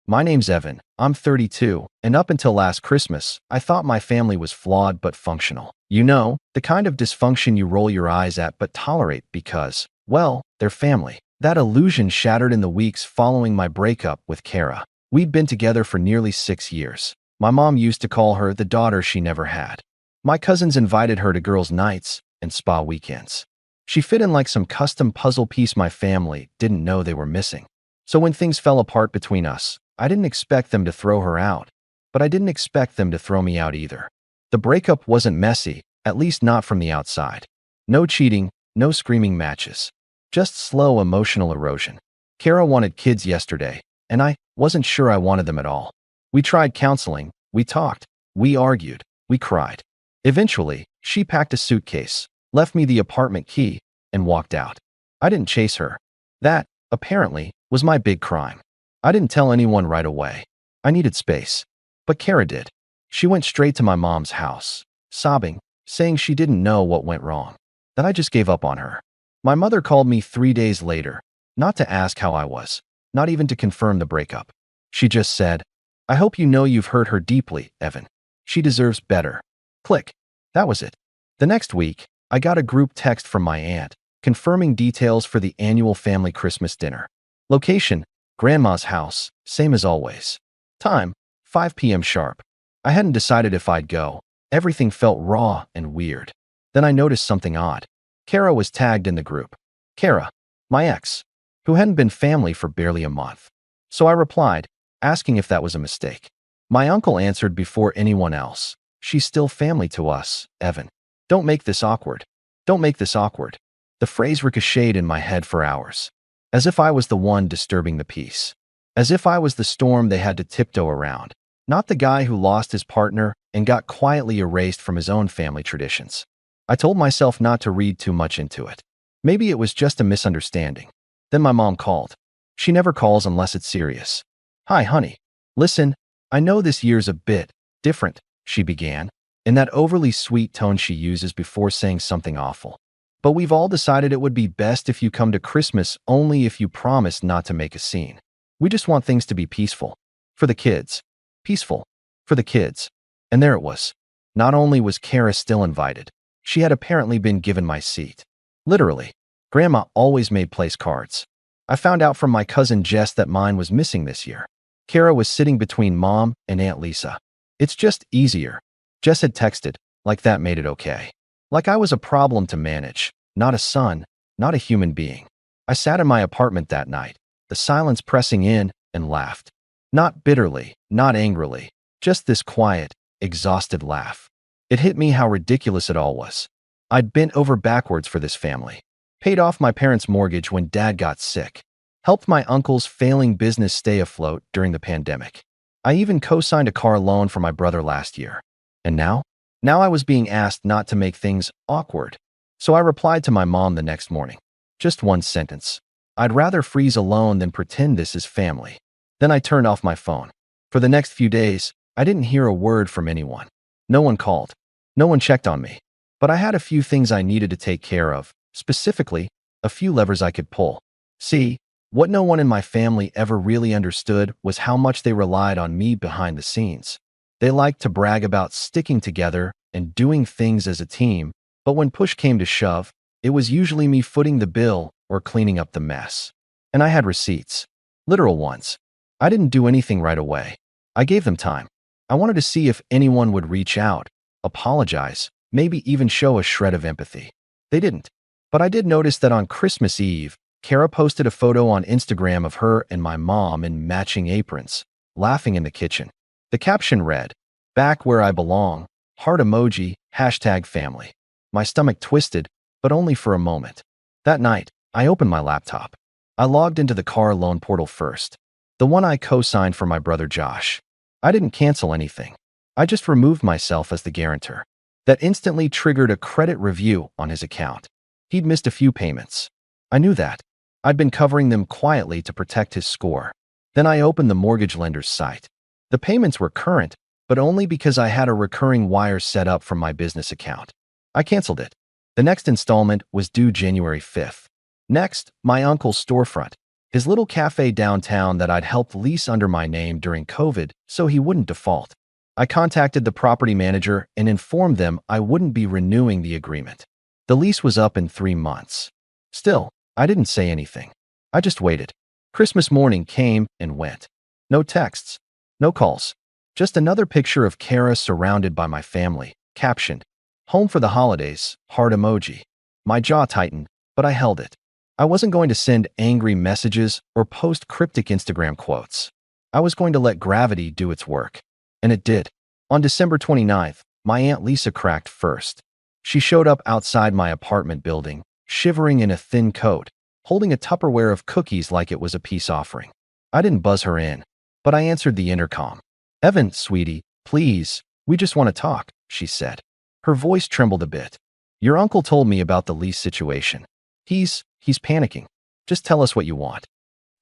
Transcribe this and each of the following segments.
My name's Evan. I'm 32, and up until last Christmas, I thought my family was flawed but functional. You know, the kind of dysfunction you roll your eyes at but tolerate because, well, they're family. That illusion shattered in the weeks following my breakup with Kara. We'd been together for nearly 6 years. My mom used to call her the daughter she never had. My cousins invited her to girls' nights and spa weekends. She fit in like some custom puzzle piece my family didn't know they were missing. So when things fell apart between us, I didn't expect them to throw her out, but I didn't expect them to throw me out either. The breakup wasn't messy, at least not from the outside. No cheating, no screaming matches. Just slow emotional erosion. Kara wanted kids yesterday, and I wasn't sure I wanted them at all. We tried counseling, we talked, we argued, we cried. Eventually, she packed a suitcase, left me the apartment key, and walked out. I didn't chase her. That, apparently, was my big crime. I didn't tell anyone right away. I needed space. But Kara did. She went straight to my mom's house, sobbing, saying she didn't know what went wrong, that I just gave up on her. My mother called me 3 days later, not to ask how I was, not even to confirm the breakup. She just said, "I hope you know you've hurt her deeply, Evan. She deserves better." Click. That was it. The next week, I got a group text from my aunt, confirming details for the annual family Christmas dinner. Location, Grandma's house, same as always. Time, 5 p.m. sharp. I hadn't decided if I'd go. Everything felt raw and weird. Then I noticed something odd. Kara was tagged in the group. Kara, my ex, who hadn't been family for barely a month. So I replied, asking if that was a mistake. My uncle answered before anyone else. "She's still family to us, Evan. Don't make this awkward. Don't make this awkward." The phrase ricocheted in my head for hours. As if I was the one disturbing the peace. As if I was the storm they had to tiptoe around. Not the guy who lost his partner and got quietly erased from his own family traditions. I told myself not to read too much into it. Maybe it was just a misunderstanding. Then my mom called. She never calls unless it's serious. "Hi, honey. Listen, I know this year's a bit different," she began, in that overly sweet tone she uses before saying something awful. "But we've all decided it would be best if you come to Christmas only if you promise not to make a scene. We just want things to be peaceful. For the kids. Peaceful. For the kids." And there it was. Not only was Kara still invited, she had apparently been given my seat. Literally. Grandma always made place cards. I found out from my cousin Jess that mine was missing this year. Kara was sitting between Mom and Aunt Lisa. "It's just easier." Jess had texted, like that made it okay. Like I was a problem to manage, not a son, not a human being. I sat in my apartment that night, the silence pressing in, and laughed. Not bitterly, not angrily, just this quiet, exhausted laugh. It hit me how ridiculous it all was. I'd bent over backwards for this family. Paid off my parents' mortgage when Dad got sick. Helped my uncle's failing business stay afloat during the pandemic. I even co-signed a car loan for my brother last year. And now? Now I was being asked not to make things awkward. So I replied to my mom the next morning. Just one sentence. "I'd rather freeze alone than pretend this is family." Then I turned off my phone. For the next few days, I didn't hear a word from anyone. No one called. No one checked on me. But I had a few things I needed to take care of, specifically, a few levers I could pull. See, what no one in my family ever really understood was how much they relied on me behind the scenes. They liked to brag about sticking together and doing things as a team, but when push came to shove, it was usually me footing the bill or cleaning up the mess. And I had receipts. Literal ones. I didn't do anything right away. I gave them time. I wanted to see if anyone would reach out, apologize, maybe even show a shred of empathy. They didn't. But I did notice that on Christmas Eve, Kara posted a photo on Instagram of her and my mom in matching aprons, laughing in the kitchen. The caption read, "Back where I belong, heart emoji, #family." My stomach twisted, but only for a moment. That night, I opened my laptop. I logged into the car loan portal first, the one I co-signed for my brother Josh. I didn't cancel anything. I just removed myself as the guarantor. That instantly triggered a credit review on his account. He'd missed a few payments. I knew that. I'd been covering them quietly to protect his score. Then I opened the mortgage lender's site. The payments were current, but only because I had a recurring wire set up from my business account. I canceled it. The next installment was due January 5th. Next, my uncle's storefront. his little cafe downtown that I'd helped lease under my name during COVID so he wouldn't default. I contacted the property manager and informed them I wouldn't be renewing the agreement. The lease was up in 3 months. Still, I didn't say anything. I just waited. Christmas morning came and went. No texts, no calls. Just another picture of Kara surrounded by my family, captioned, "Home for the holidays," heart emoji. My jaw tightened, but I held it. I wasn't going to send angry messages or post cryptic Instagram quotes. I was going to let gravity do its work. And it did. On December 29th, my Aunt Lisa cracked first. She showed up outside my apartment building, shivering in a thin coat, holding a Tupperware of cookies like it was a peace offering. I didn't buzz her in, but I answered the intercom. "Evan, sweetie, please, we just want to talk," she said. Her voice trembled a bit. "Your uncle told me about the lease situation. He's panicking. Just tell us what you want."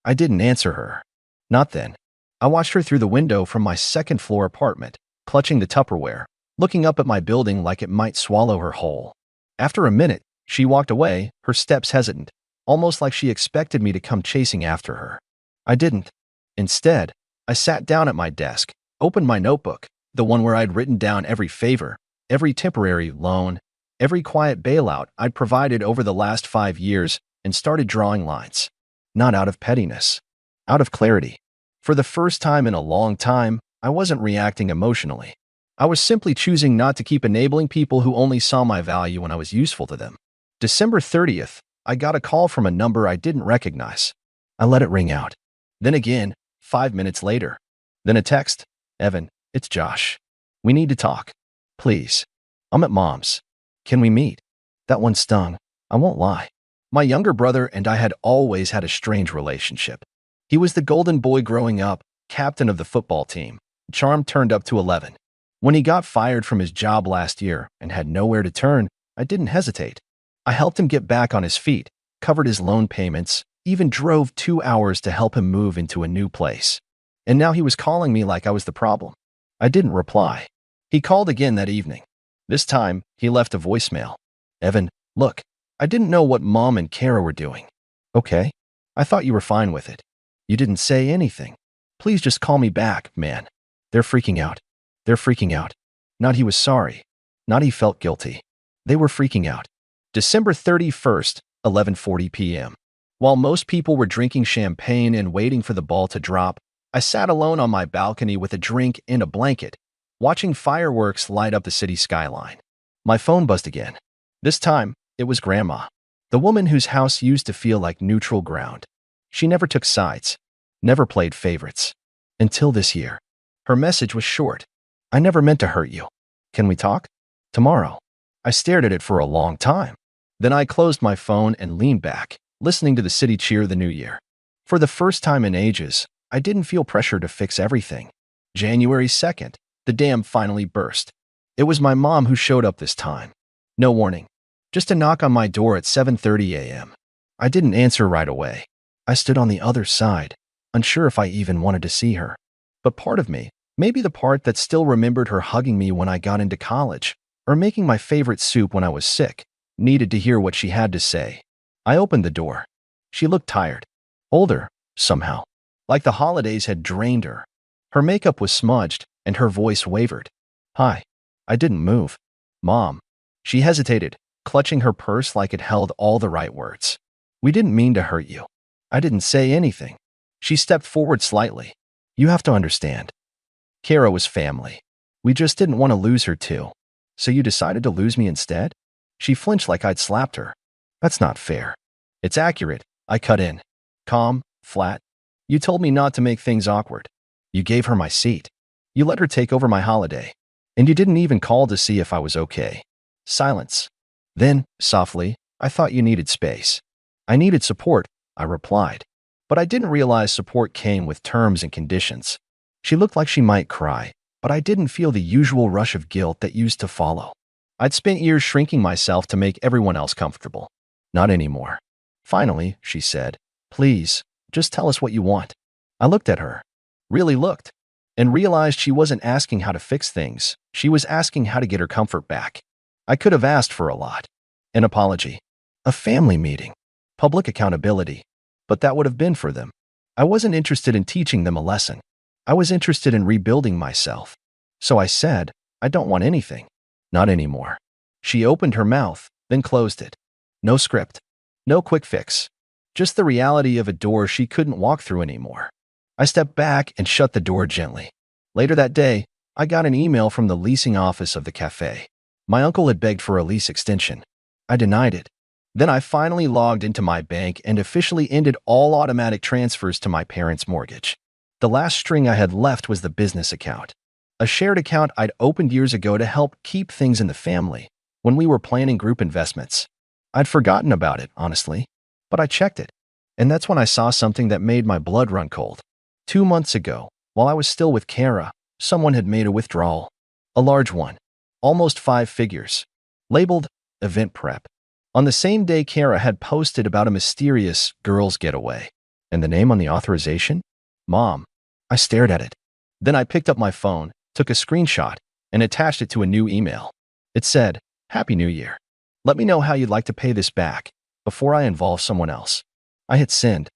I didn't answer her. Not then. I watched her through the window from my second-floor apartment, clutching the Tupperware, looking up at my building like it might swallow her whole. After a minute, she walked away, her steps hesitant, almost like she expected me to come chasing after her. I didn't. Instead, I sat down at my desk, opened my notebook, the one where I'd written down every favor, every temporary loan, every quiet bailout I'd provided over the last 5 years, and started drawing lines. Not out of pettiness. Out of clarity. For the first time in a long time, I wasn't reacting emotionally. I was simply choosing not to keep enabling people who only saw my value when I was useful to them. December 30th, I got a call from a number I didn't recognize. I let it ring out. Then again, 5 minutes later. Then a text. "Evan, it's Josh. We need to talk. Please. I'm at Mom's. Can we meet?" That one stung. I won't lie. My younger brother and I had always had a strange relationship. He was the golden boy growing up, captain of the football team, charm turned up to 11. When he got fired from his job last year and had nowhere to turn, I didn't hesitate. I helped him get back on his feet, covered his loan payments, even drove 2 hours to help him move into a new place. And now he was calling me like I was the problem. I didn't reply. He called again that evening. This time, he left a voicemail. "Evan, look, I didn't know what Mom and Kara were doing." "Okay. I thought you were fine with it. You didn't say anything. Please just call me back, man. They're freaking out. They're freaking out." Not he was sorry. Not he felt guilty. They were freaking out. December 31st, 11:40 p.m. While most people were drinking champagne and waiting for the ball to drop, I sat alone on my balcony with a drink and a blanket, watching fireworks light up the city skyline. My phone buzzed again. This time, it was Grandma, the woman whose house used to feel like neutral ground. She never took sides, never played favorites. Until this year. Her message was short. "I never meant to hurt you. Can we talk? Tomorrow." I stared at it for a long time. Then I closed my phone and leaned back, listening to the city cheer the new year. For the first time in ages, I didn't feel pressure to fix everything. January 2nd, the dam finally burst. It was my mom who showed up this time. No warning. Just a knock on my door at 7:30 a.m. I didn't answer right away. I stood on the other side, unsure if I even wanted to see her. But part of me, maybe the part that still remembered her hugging me when I got into college, or making my favorite soup when I was sick, needed to hear what she had to say. I opened the door. She looked tired. Older, somehow. Like the holidays had drained her. Her makeup was smudged, and her voice wavered. "Hi." I didn't move. "Mom." She hesitated, clutching her purse like it held all the right words. "We didn't mean to hurt you." I didn't say anything. She stepped forward slightly. "You have to understand. Kara was family. We just didn't want to lose her too. So you decided to lose me instead?" She flinched like I'd slapped her. "That's not fair." "It's accurate," I cut in. Calm, flat. "You told me not to make things awkward. You gave her my seat. You let her take over my holiday. And you didn't even call to see if I was okay." Silence. Then, softly, "I thought you needed space." "I needed support," I replied. But I didn't realize support came with terms and conditions. She looked like she might cry, but I didn't feel the usual rush of guilt that used to follow. I'd spent years shrinking myself to make everyone else comfortable. Not anymore. Finally, she said, "Please, just tell us what you want." I looked at her. Really looked. And realized she wasn't asking how to fix things. She was asking how to get her comfort back. I could have asked for a lot. An apology. A family meeting. Public accountability. but that would have been for them. I wasn't interested in teaching them a lesson. I was interested in rebuilding myself. So I said, I don't want anything. Not anymore. She opened her mouth, then closed it. No script. No quick fix. Just the reality of a door she couldn't walk through anymore. I stepped back and shut the door gently. Later that day, I got an email from the leasing office of the cafe. My uncle had begged for a lease extension. I denied it. Then I finally logged into my bank and officially ended all automatic transfers to my parents' mortgage. The last string I had left was the business account, a shared account I'd opened years ago to help keep things in the family when we were planning group investments. I'd forgotten about it, honestly, but I checked it, and that's when I saw something that made my blood run cold. 2 months ago, while I was still with Kara, someone had made a withdrawal, a large one, almost 5 figures, labeled event prep. On the same day, Kara had posted about a mysterious girls' getaway, and the name on the authorization? Mom. I stared at it. Then I picked up my phone, took a screenshot, and attached it to a new email. It said, Happy New Year. Let me know how you'd like to pay this back before I involve someone else. I hit send.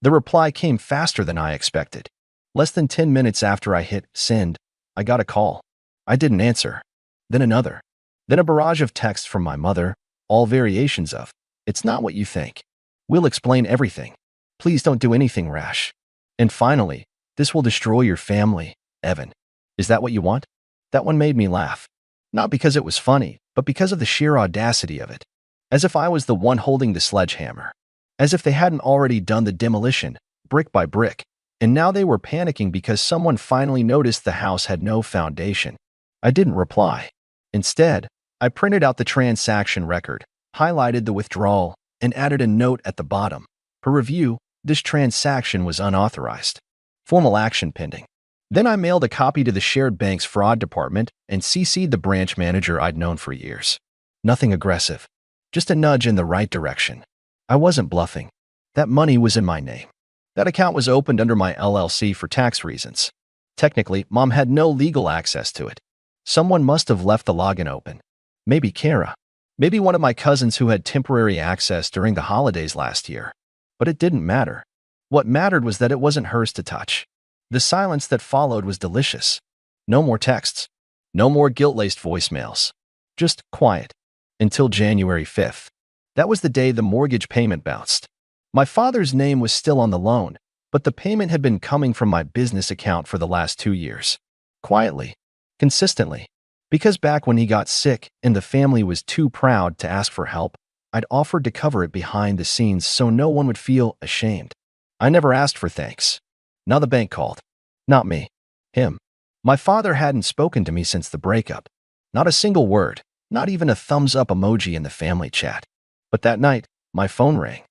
The reply came faster than I expected. Less than 10 minutes after I hit send, I got a call. I didn't answer. Then another. Then a barrage of texts from my mother, all variations of, It's not what you think. We'll explain everything. Please don't do anything rash. And finally, this will destroy your family, Evan. Is that what you want? That one made me laugh. Not because it was funny, but because of the sheer audacity of it. As if I was the one holding the sledgehammer. As if they hadn't already done the demolition, brick by brick, and now they were panicking because someone finally noticed the house had no foundation. I didn't reply. Instead, I printed out the transaction record, highlighted the withdrawal, and added a note at the bottom. For review, this transaction was unauthorized. Formal action pending. Then I mailed a copy to the shared bank's fraud department and CC'd the branch manager I'd known for years. Nothing aggressive. Just a nudge in the right direction. I wasn't bluffing. That money was in my name. That account was opened under my LLC for tax reasons. Technically, Mom had no legal access to it. Someone must have left the login open. Maybe Kara. Maybe one of my cousins who had temporary access during the holidays last year. But it didn't matter. What mattered was that it wasn't hers to touch. The silence that followed was delicious. No more texts. No more guilt-laced voicemails. Just quiet. Until January 5th. That was the day the mortgage payment bounced. My father's name was still on the loan, but the payment had been coming from my business account for the last 2 years. Quietly. Consistently. Because back when he got sick and the family was too proud to ask for help, I'd offered to cover it behind the scenes so no one would feel ashamed. I never asked for thanks. Now the bank called. Not me. Him. My father hadn't spoken to me since the breakup. Not a single word, not even a thumbs-up emoji in the family chat. But that night, my phone rang.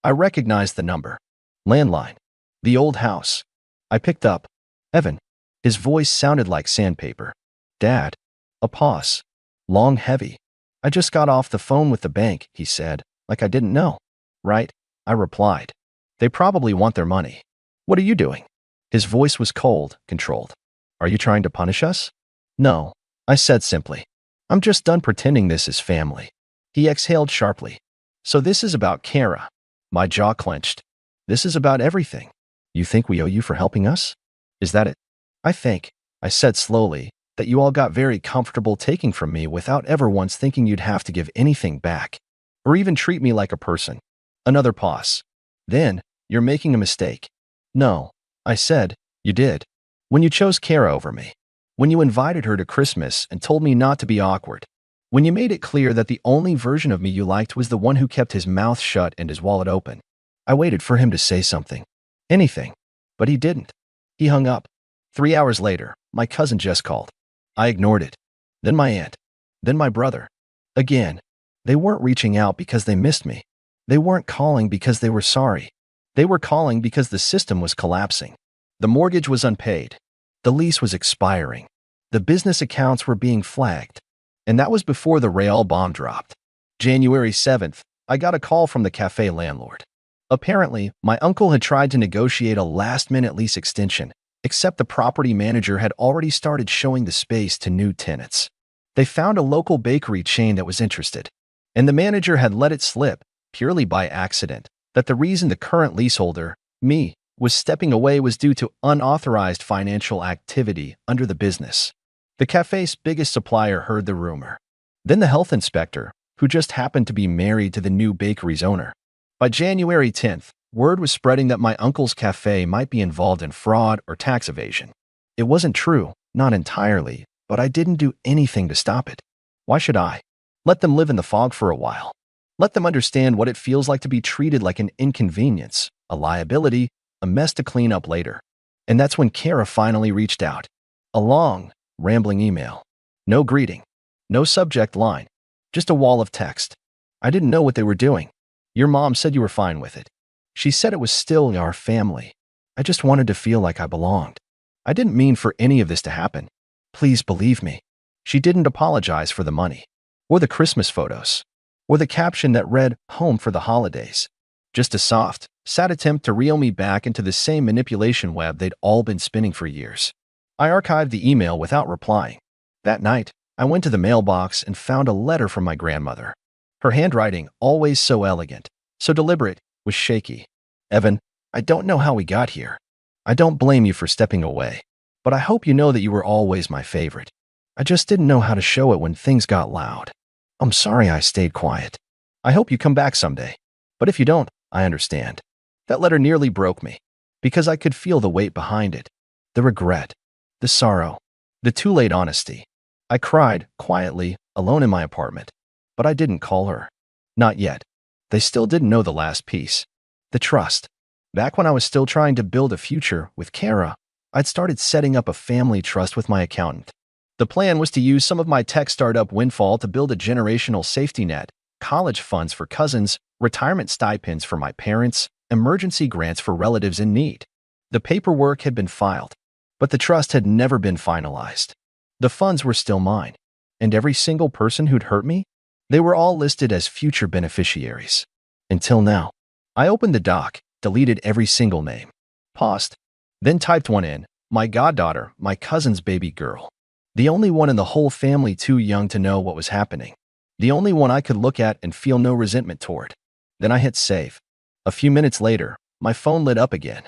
I recognized the number. Landline. The old house. I picked up. Evan. His voice sounded like sandpaper. Dad. A pause. Long, heavy. I just got off the phone with the bank, he said, like I didn't know. Right? I replied. They probably want their money. What are you doing? His voice was cold, controlled. Are you trying to punish us? No, I said simply. I'm just done pretending this is family. He exhaled sharply. So this is about Kara. My jaw clenched. This is about everything. You think we owe you for helping us? Is that it? I think, I said slowly, that you all got very comfortable taking from me without ever once thinking you'd have to give anything back, or even treat me like a person. Another pause. Then, you're making a mistake. No, I said, you did. When you chose Kara over me. When you invited her to Christmas and told me not to be awkward. When you made it clear that the only version of me you liked was the one who kept his mouth shut and his wallet open. I waited for him to say something. Anything. But he didn't. He hung up. 3 hours later, my cousin just called. I ignored it. Then my aunt. Then my brother. Again. They weren't reaching out because they missed me. They weren't calling because they were sorry. They were calling because the system was collapsing. The mortgage was unpaid. The lease was expiring. The business accounts were being flagged. And that was before the real bomb dropped. January 7th, I got a call from the cafe landlord. Apparently, my uncle had tried to negotiate a last-minute lease extension, except the property manager had already started showing the space to new tenants. They found a local bakery chain that was interested, and the manager had let it slip, purely by accident, that the reason the current leaseholder, me, was stepping away was due to unauthorized financial activity under the business. The cafe's biggest supplier heard the rumor. Then the health inspector, who just happened to be married to the new bakery's owner. By January 10th, word was spreading that my uncle's cafe might be involved in fraud or tax evasion. It wasn't true, not entirely, but I didn't do anything to stop it. Why should I? Let them live in the fog for a while. Let them understand what it feels like to be treated like an inconvenience, a liability, a mess to clean up later. And that's when Kara finally reached out. A long, rambling email. No greeting. No subject line. Just a wall of text. I didn't know what they were doing. Your mom said you were fine with it. She said it was still our family. I just wanted to feel like I belonged. I didn't mean for any of this to happen. Please believe me. She didn't apologize for the money, or the Christmas photos, or the caption that read, "Home for the holidays." Just a soft, sad attempt to reel me back into the same manipulation web they'd all been spinning for years. I archived the email without replying. That night, I went to the mailbox and found a letter from my grandmother. Her handwriting, always so elegant, so deliberate, was shaky. Evan, I don't know how we got here. I don't blame you for stepping away, but I hope you know that you were always my favorite. I just didn't know how to show it when things got loud. I'm sorry I stayed quiet. I hope you come back someday. But if you don't, I understand. That letter nearly broke me, because I could feel the weight behind it. The regret, the sorrow, the too late honesty. I cried, quietly, alone in my apartment. But I didn't call her. Not yet. They still didn't know the last piece. The trust. Back when I was still trying to build a future with Kara, I'd started setting up a family trust with my accountant. The plan was to use some of my tech startup windfall to build a generational safety net, college funds for cousins, retirement stipends for my parents, emergency grants for relatives in need. The paperwork had been filed, but the trust had never been finalized. The funds were still mine, and every single person who'd hurt me, they were all listed as future beneficiaries. Until now. I opened the doc, deleted every single name, paused, then typed one in, my goddaughter, my cousin's baby girl. The only one in the whole family too young to know what was happening. The only one I could look at and feel no resentment toward. Then I hit save. A few minutes later, my phone lit up again.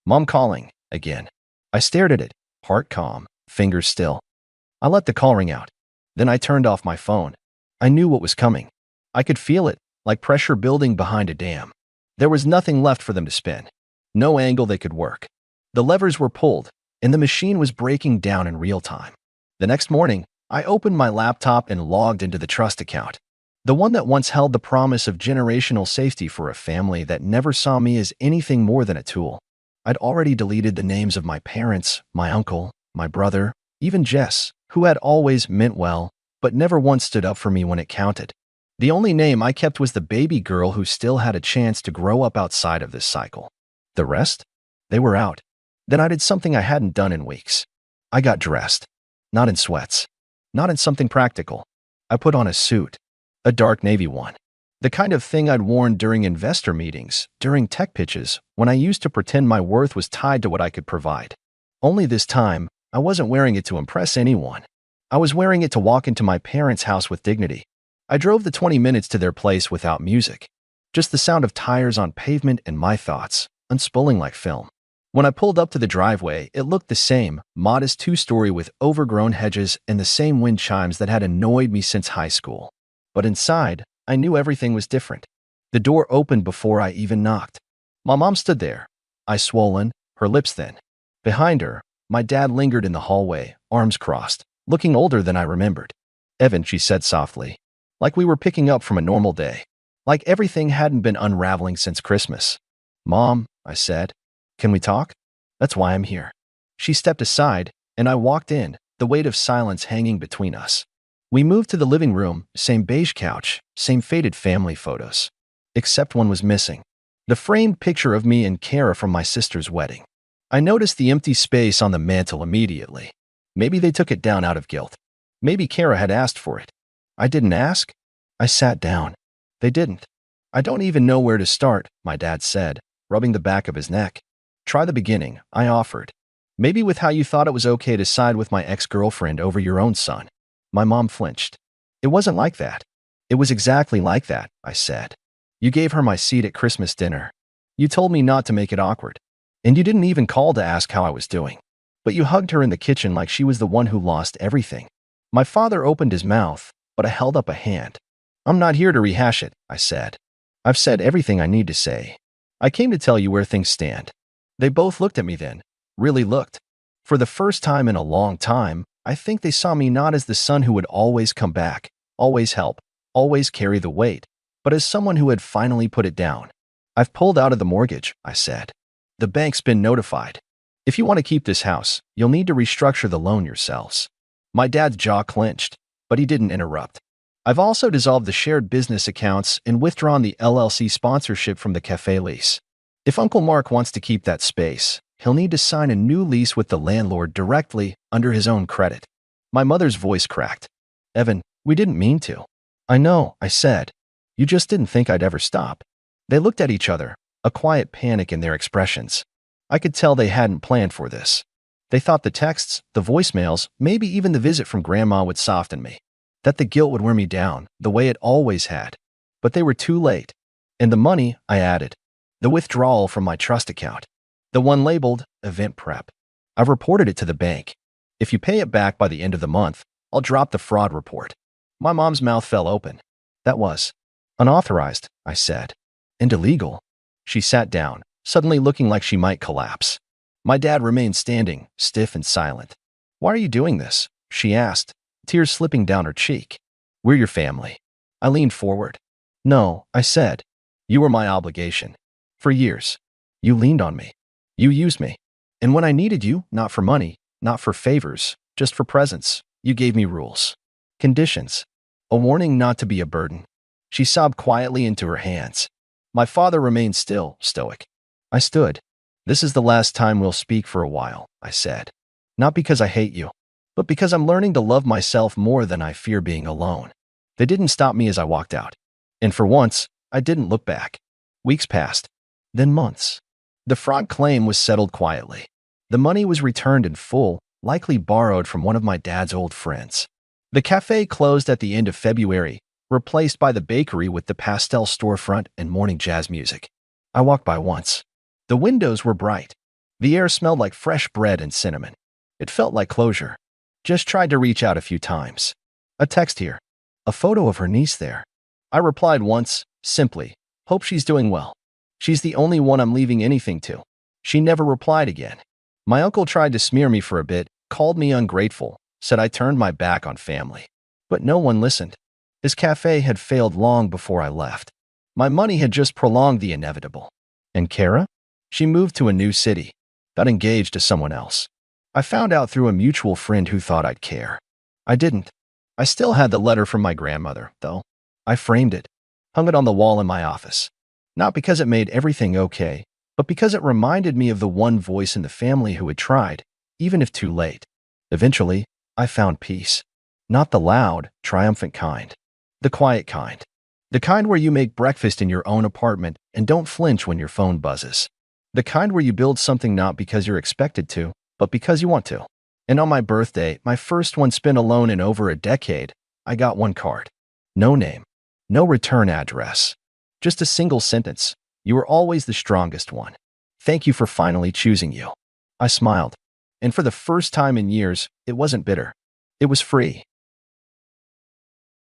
Mom calling, again. I stared at it, heart calm, fingers still. I let the call ring out. Then I turned off my phone. I knew what was coming. I could feel it, like pressure building behind a dam. There was nothing left for them to spin. No angle they could work. The levers were pulled, and the machine was breaking down in real time. The next morning, I opened my laptop and logged into the trust account. The one that once held the promise of generational safety for a family that never saw me as anything more than a tool. I'd already deleted the names of my parents, my uncle, my brother, even Jess, who had always meant well, but never once stood up for me when it counted. The only name I kept was the baby girl who still had a chance to grow up outside of this cycle. The rest? They were out. Then I did something I hadn't done in weeks. I got dressed. Not in sweats. Not in something practical. I put on a suit. A dark navy one. The kind of thing I'd worn during investor meetings, during tech pitches, when I used to pretend my worth was tied to what I could provide. Only this time, I wasn't wearing it to impress anyone. I was wearing it to walk into my parents' house with dignity. I drove the 20 minutes to their place without music. Just the sound of tires on pavement and my thoughts, unspooling like film. When I pulled up to the driveway, it looked the same, modest two-story with overgrown hedges and the same wind chimes that had annoyed me since high school. But inside, I knew everything was different. The door opened before I even knocked. My mom stood there, eyes swollen, her lips thin. Behind her, my dad lingered in the hallway, arms crossed, looking older than I remembered. "Evan," she said softly, like we were picking up from a normal day, like everything hadn't been unraveling since Christmas. "Mom," I said, "can we talk? That's why I'm here." She stepped aside, and I walked in, the weight of silence hanging between us. We moved to the living room, same beige couch, same faded family photos. Except one was missing. The framed picture of me and Kara from my sister's wedding. I noticed the empty space on the mantel immediately. Maybe they took it down out of guilt. Maybe Kara had asked for it. I didn't ask. I sat down. They didn't. "I don't even know where to start," my dad said, rubbing the back of his neck. "Try the beginning," I offered. "Maybe with how you thought it was okay to side with my ex-girlfriend over your own son." My mom flinched. "It wasn't like that." "It was exactly like that," I said. You gave her my seat at Christmas dinner. You told me not to make it awkward. And you didn't even call to ask how I was doing. But you hugged her in the kitchen like she was the one who lost everything. My father opened his mouth, but I held up a hand. I'm not here to rehash it, I said. I've said everything I need to say. I came to tell you where things stand. They both looked at me then, really looked. For the first time in a long time, I think they saw me not as the son who would always come back, always help, always carry the weight, but as someone who had finally put it down. I've pulled out of the mortgage, I said. The bank's been notified. If you want to keep this house, you'll need to restructure the loan yourselves. My dad's jaw clenched, but he didn't interrupt. I've also dissolved the shared business accounts and withdrawn the LLC sponsorship from the cafe lease. If Uncle Mark wants to keep that space, he'll need to sign a new lease with the landlord directly under his own credit. My mother's voice cracked. Evan, we didn't mean to. I know, I said. You just didn't think I'd ever stop. They looked at each other, a quiet panic in their expressions. I could tell they hadn't planned for this. They thought the texts, the voicemails, maybe even the visit from Grandma would soften me. That the guilt would wear me down, the way it always had. But they were too late. And the money, I added. The withdrawal from my trust account. The one labeled Event Prep. I've reported it to the bank. If you pay it back by the end of the month, I'll drop the fraud report. My mom's mouth fell open. That was unauthorized, I said. And illegal. She sat down, suddenly looking like she might collapse. My dad remained standing, stiff and silent. Why are you doing this? She asked, tears slipping down her cheek. We're your family. I leaned forward. No, I said. You were my obligation. For years. You leaned on me. You used me. And when I needed you, not for money, not for favors, just for presence, you gave me rules. Conditions. A warning not to be a burden. She sobbed quietly into her hands. My father remained still, stoic. I stood. This is the last time we'll speak for a while, I said. Not because I hate you, but because I'm learning to love myself more than I fear being alone. They didn't stop me as I walked out. And for once, I didn't look back. Weeks passed. Then months. The fraud claim was settled quietly. The money was returned in full, likely borrowed from one of my dad's old friends. The cafe closed at the end of February, replaced by the bakery with the pastel storefront and morning jazz music. I walked by once. The windows were bright. The air smelled like fresh bread and cinnamon. It felt like closure. Just tried to reach out a few times. A text here. A photo of her niece there. I replied once, simply, hope she's doing well. She's the only one I'm leaving anything to. She never replied again. My uncle tried to smear me for a bit, called me ungrateful, said I turned my back on family. But no one listened. His cafe had failed long before I left. My money had just prolonged the inevitable. And Kara? She moved to a new city, got engaged to someone else. I found out through a mutual friend who thought I'd care. I didn't. I still had the letter from my grandmother, though. I framed it, hung it on the wall in my office. Not because it made everything okay, but because it reminded me of the one voice in the family who had tried, even if too late. Eventually, I found peace. Not the loud, triumphant kind. The quiet kind. The kind where you make breakfast in your own apartment and don't flinch when your phone buzzes. The kind where you build something not because you're expected to, but because you want to. And on my birthday, my first one spent alone in over a decade, I got one card. No name. No return address. Just a single sentence. You were always the strongest one. Thank you for finally choosing you. I smiled. And for the first time in years, it wasn't bitter. It was free.